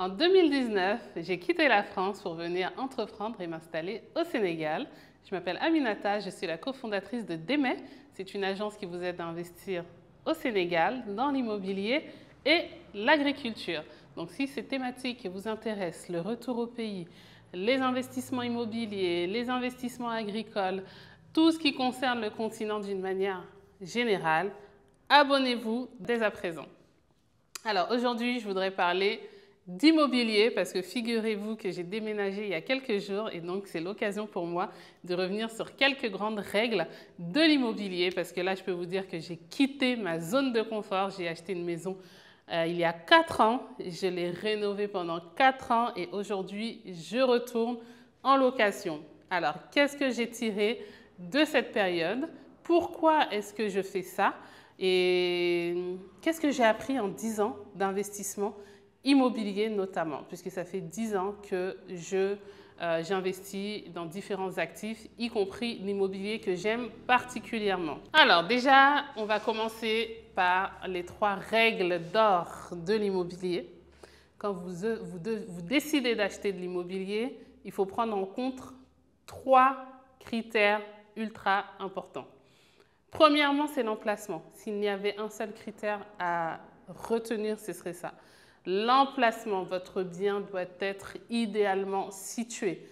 En 2019, j'ai quitté la France pour venir entreprendre et m'installer au Sénégal. Je m'appelle Aminata, je suis la cofondatrice de Démé. C'est une agence qui vous aide à investir au Sénégal dans l'immobilier et l'agriculture. Donc si ces thématiques vous intéressent, le retour au pays, les investissements immobiliers, les investissements agricoles, tout ce qui concerne le continent d'une manière générale, abonnez-vous dès à présent. Alors aujourd'hui, je voudrais parler d'immobilier parce que figurez-vous que j'ai déménagé il y a quelques jours et donc c'est l'occasion pour moi de revenir sur quelques grandes règles de l'immobilier parce que là, je peux vous dire que j'ai quitté ma zone de confort. J'ai acheté une maison il y a 4 ans. Je l'ai rénovée pendant 4 ans et aujourd'hui, je retourne en location. Alors, qu'est-ce que j'ai tiré de cette période? Pourquoi est-ce que je fais ça? Et qu'est-ce que j'ai appris en 10 ans d'investissement immobilier notamment, puisque ça fait 10 ans que j'investis dans différents actifs, y compris l'immobilier que j'aime particulièrement. Alors déjà, on va commencer par les 3 règles d'or de l'immobilier. Quand vous décidez d'acheter de l'immobilier, il faut prendre en compte 3 critères ultra importants. Premièrement, c'est l'emplacement. S'il n'y avait un seul critère à retenir, ce serait ça. L'emplacement, votre bien doit être idéalement situé.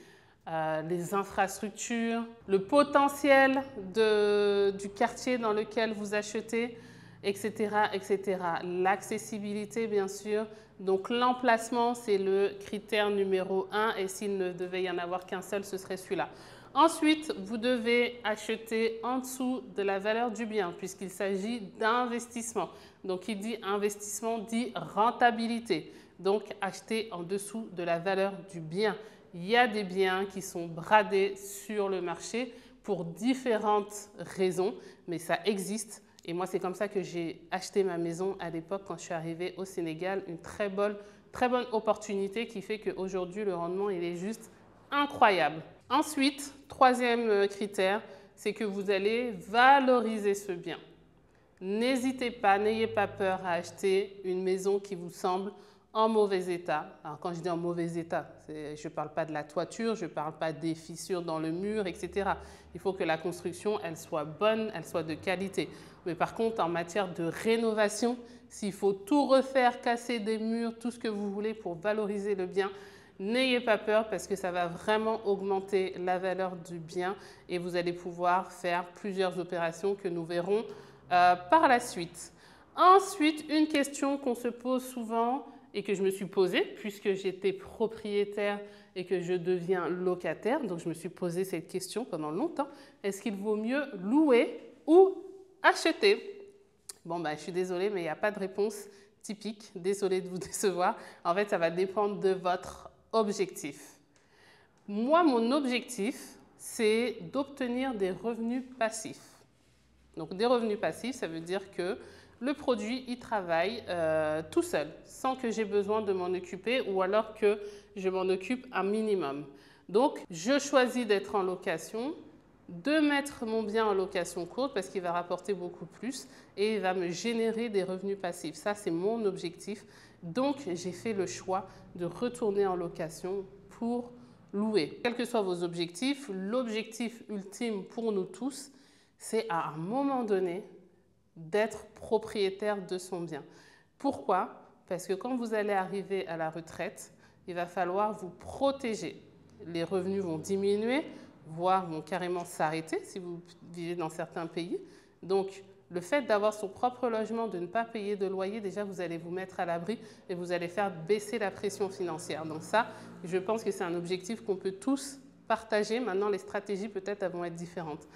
Les infrastructures, le potentiel du quartier dans lequel vous achetez, etc., etc. L'accessibilité, bien sûr. Donc l'emplacement, c'est le critère numéro 1 et s'il ne devait y en avoir qu'un seul, ce serait celui-là. Ensuite, vous devez acheter en dessous de la valeur du bien puisqu'il s'agit d'investissement. Donc, qui dit investissement dit rentabilité. Donc, acheter en dessous de la valeur du bien. Il y a des biens qui sont bradés sur le marché pour différentes raisons, mais ça existe. Et moi, c'est comme ça que j'ai acheté ma maison à l'époque quand je suis arrivée au Sénégal. Une très bonne opportunité qui fait qu'aujourd'hui, le rendement, il est juste incroyable. Ensuite, troisième critère, c'est que vous allez valoriser ce bien. N'hésitez pas, n'ayez pas peur à acheter une maison qui vous semble en mauvais état. Alors quand je dis en mauvais état, je ne parle pas de la toiture, je ne parle pas des fissures dans le mur, etc. Il faut que la construction, elle soit bonne, elle soit de qualité. Mais par contre, en matière de rénovation, s'il faut tout refaire, casser des murs, tout ce que vous voulez pour valoriser le bien, n'ayez pas peur parce que ça va vraiment augmenter la valeur du bien et vous allez pouvoir faire plusieurs opérations que nous verrons par la suite. Ensuite, une question qu'on se pose souvent et que je me suis posée puisque j'étais propriétaire et que je deviens locataire. Donc, je me suis posé cette question pendant longtemps. Est-ce qu'il vaut mieux louer ou acheter? Bon, je suis désolée, mais il n'y a pas de réponse typique. Désolée de vous décevoir. En fait, ça va dépendre de votre objectif. Moi, mon objectif, c'est d'obtenir des revenus passifs. Donc, des revenus passifs, ça veut dire que le produit, il travaille tout seul, sans que j'ai besoin de m'en occuper ou alors que je m'en occupe un minimum. Donc, je choisis d'être en location, de mettre mon bien en location courte parce qu'il va rapporter beaucoup plus et il va me générer des revenus passifs. Ça, c'est mon objectif. Donc, j'ai fait le choix de retourner en location pour louer. Quels que soient vos objectifs, l'objectif ultime pour nous tous, c'est à un moment donné d'être propriétaire de son bien. Pourquoi? Parce que quand vous allez arriver à la retraite, il va falloir vous protéger. Les revenus vont diminuer, voire vont carrément s'arrêter si vous vivez dans certains pays. Donc, le fait d'avoir son propre logement, de ne pas payer de loyer, déjà, vous allez vous mettre à l'abri et vous allez faire baisser la pression financière. Donc ça, je pense que c'est un objectif qu'on peut tous partager. Maintenant, les stratégies, peut-être, elles vont être différentes.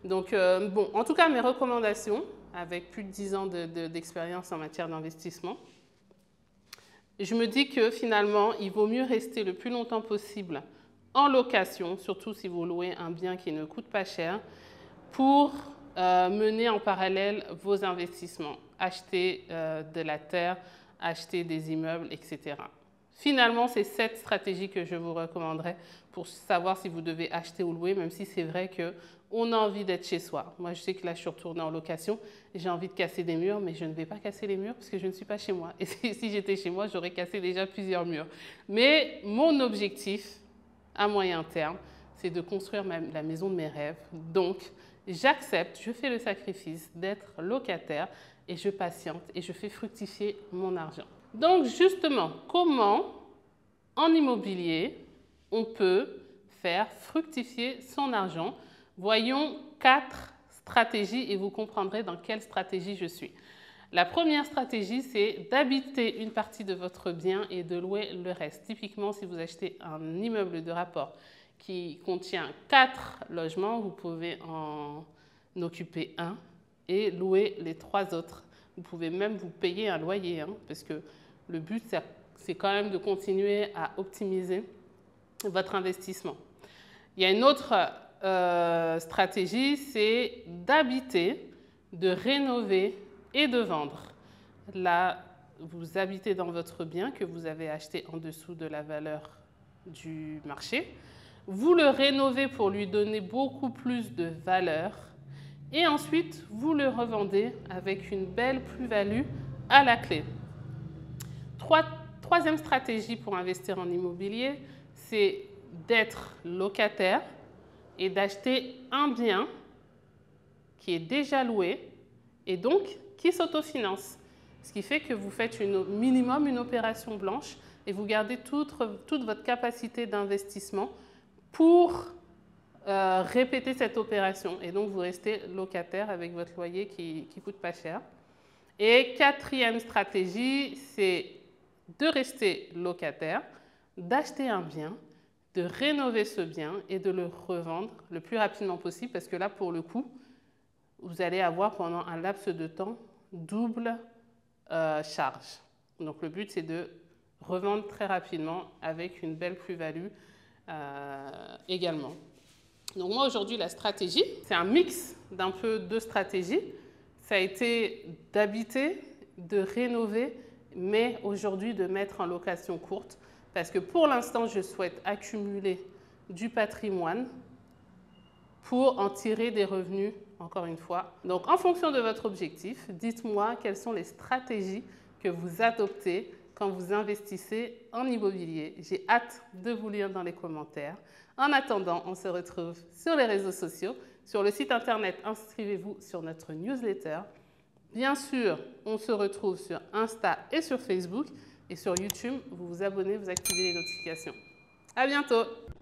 Donc, bon, en tout cas, mes recommandations, avec plus de 10 ans d'expérience en matière d'investissement, je me dis que finalement, il vaut mieux rester le plus longtemps possible en location, surtout si vous louez un bien qui ne coûte pas cher, pour mener en parallèle vos investissements, acheter de la terre, acheter des immeubles, etc. Finalement, c'est cette stratégie que je vous recommanderais pour savoir si vous devez acheter ou louer, même si c'est vrai qu'on a envie d'être chez soi. Moi, je sais que là, je suis retournée en location, j'ai envie de casser des murs, mais je ne vais pas casser les murs parce que je ne suis pas chez moi. Et si j'étais chez moi, j'aurais cassé déjà plusieurs murs. Mais mon objectif, à moyen terme, c'est de construire la maison de mes rêves. Donc, j'accepte, je fais le sacrifice d'être locataire et je patiente et je fais fructifier mon argent. Donc justement, comment en immobilier on peut faire fructifier son argent? Voyons 4 stratégies et vous comprendrez dans quelle stratégie je suis. La première stratégie, c'est d'habiter une partie de votre bien et de louer le reste. Typiquement, si vous achetez un immeuble de rapport qui contient 4 logements, vous pouvez en occuper un et louer les 3 autres. Vous pouvez même vous payer un loyer, parce que le but, c'est quand même de continuer à optimiser votre investissement. Il y a une autre stratégie, c'est d'habiter, de rénover et de vendre. Là, vous habitez dans votre bien que vous avez acheté en dessous de la valeur du marché. Vous le rénovez pour lui donner beaucoup plus de valeur. Et ensuite, vous le revendez avec une belle plus-value à la clé. Troisième stratégie pour investir en immobilier, c'est d'être locataire et d'acheter un bien qui est déjà loué et donc qui s'autofinance. Ce qui fait que vous faites minimum une opération blanche et vous gardez toute votre capacité d'investissement pour répéter cette opération. Et donc, vous restez locataire avec votre loyer qui ne coûte pas cher. Et quatrième stratégie, c'est de rester locataire, d'acheter un bien, de rénover ce bien et de le revendre le plus rapidement possible parce que là, pour le coup, vous allez avoir pendant un laps de temps double charge. Donc, le but, c'est de revendre très rapidement avec une belle plus-value également. Donc moi, aujourd'hui, la stratégie, c'est un mix d'un peu de stratégies. Ça a été d'habiter, de rénover, mais aujourd'hui de mettre en location courte. Parce que pour l'instant, je souhaite accumuler du patrimoine pour en tirer des revenus, encore une fois. Donc en fonction de votre objectif, dites-moi quelles sont les stratégies que vous adoptez quand vous investissez en immobilier. J'ai hâte de vous lire dans les commentaires. En attendant, on se retrouve sur les réseaux sociaux. Sur le site internet, inscrivez-vous sur notre newsletter. Bien sûr, on se retrouve sur Insta et sur Facebook. Et sur YouTube, vous vous abonnez, vous activez les notifications. À bientôt!